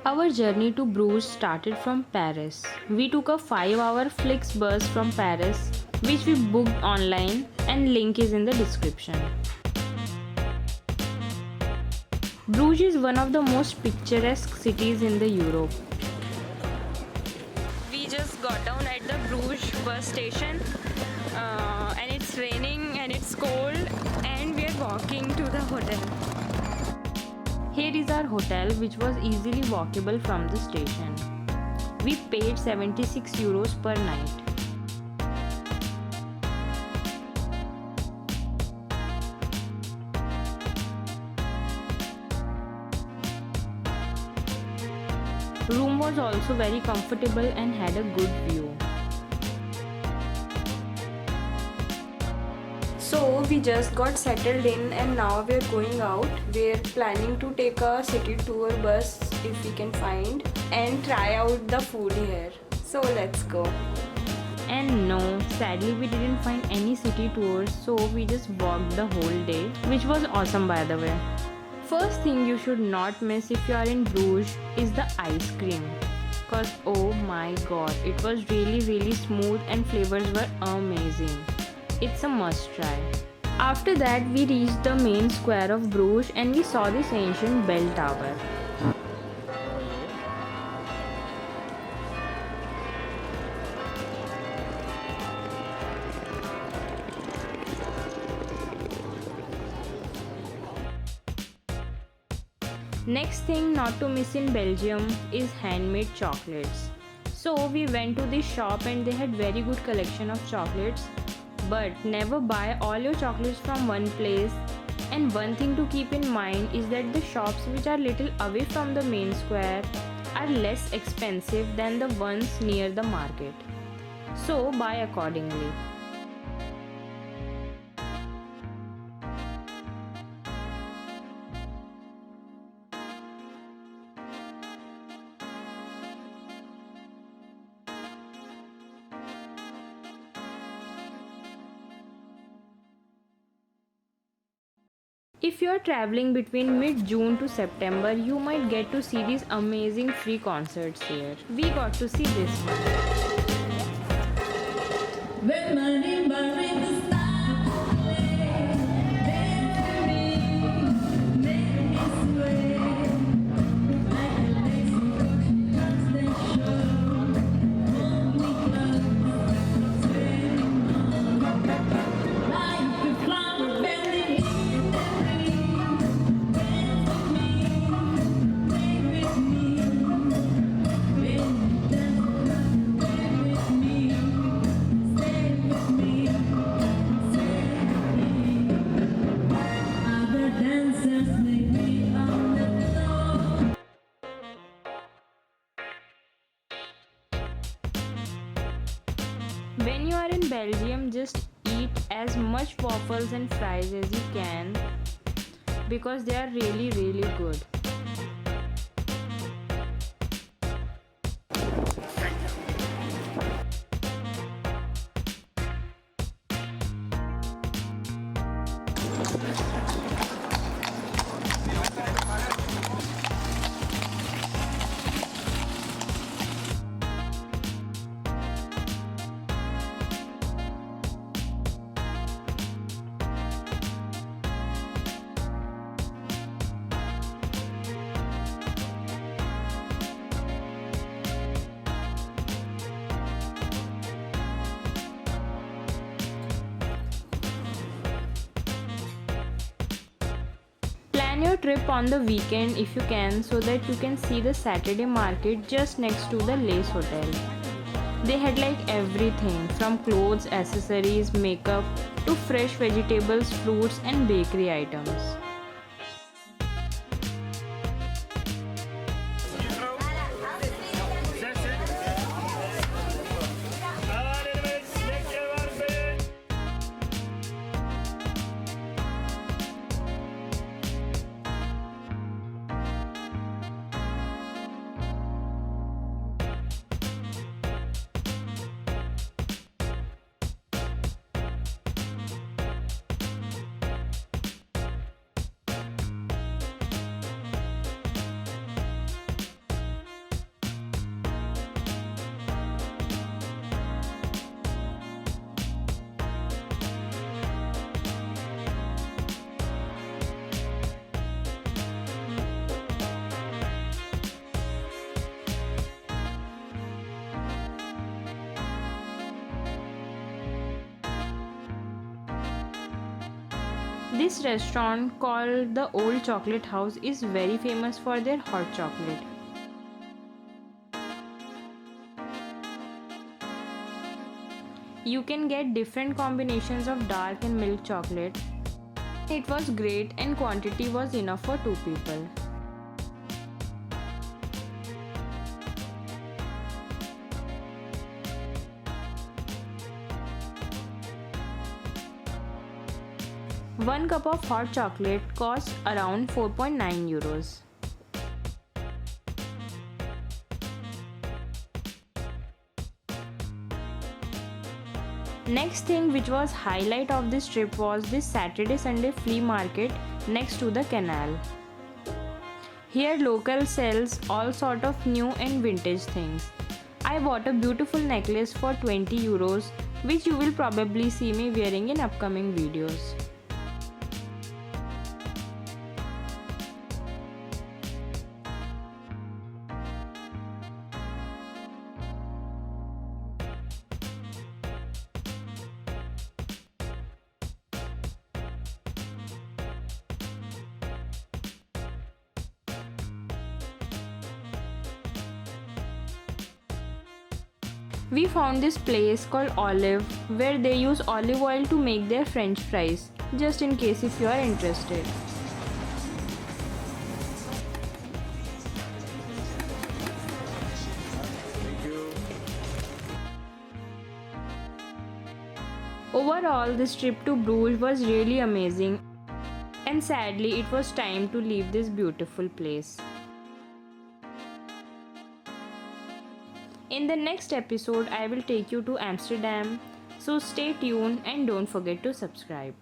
Our journey to Bruges started from Paris. We took a 5-hour Flixbus from Paris, which we booked online, and link is in the description. Bruges is one of the most picturesque cities in the Europe. We just got down at the Bruges bus station, and it's raining and it's cold, and we are walking to the hotel. Here is our hotel, which was easily walkable from the station. We paid 76 euros per night. Room was also very comfortable and had a good view. So we just got settled in and now we're going out. We're planning to take a city tour bus if we can find and try out the food here. So let's go. And no, sadly we didn't find any city tours, so we just walked the whole day, which was awesome by the way. First thing you should not miss if you are in Bruges is the ice cream. Cause oh my god, it was really smooth and flavors were amazing. It's a must try. After that we reached the main square of Bruges and we saw this ancient bell tower. Next thing not to miss in Belgium is handmade chocolates. So we went to this shop and they had very good collection of chocolates. But never buy all your chocolates from one place. And one thing to keep in mind is that the shops which are little away from the main square are less expensive than the ones near the market. So buy accordingly. If you are traveling between mid-June to September, you might get to see these amazing free concerts here. We got to see this one. When you are in Belgium, just eat as much waffles and fries as you can because they are really good. Plan your trip on the weekend if you can so that you can see the Saturday market just next to the Lace Hotel. They had like everything from clothes, accessories, makeup to fresh vegetables, fruits and bakery items. This restaurant called the Old Chocolate House is very famous for their hot chocolate. You can get different combinations of dark and milk chocolate. It was great and quantity was enough for 2 people. One cup of hot chocolate costs around 4.9 euros. Next thing which was highlight of this trip was this Saturday Sunday flea market next to the canal. Here local sells all sort of new and vintage things. I bought a beautiful necklace for 20 euros which you will probably see me wearing in upcoming videos. We found this place called Olive where they use olive oil to make their french fries, just in case if you are interested. Overall, this trip to Bruges was really amazing, and sadly it was time to leave this beautiful place. In the next episode, I will take you to Amsterdam, so stay tuned and don't forget to subscribe.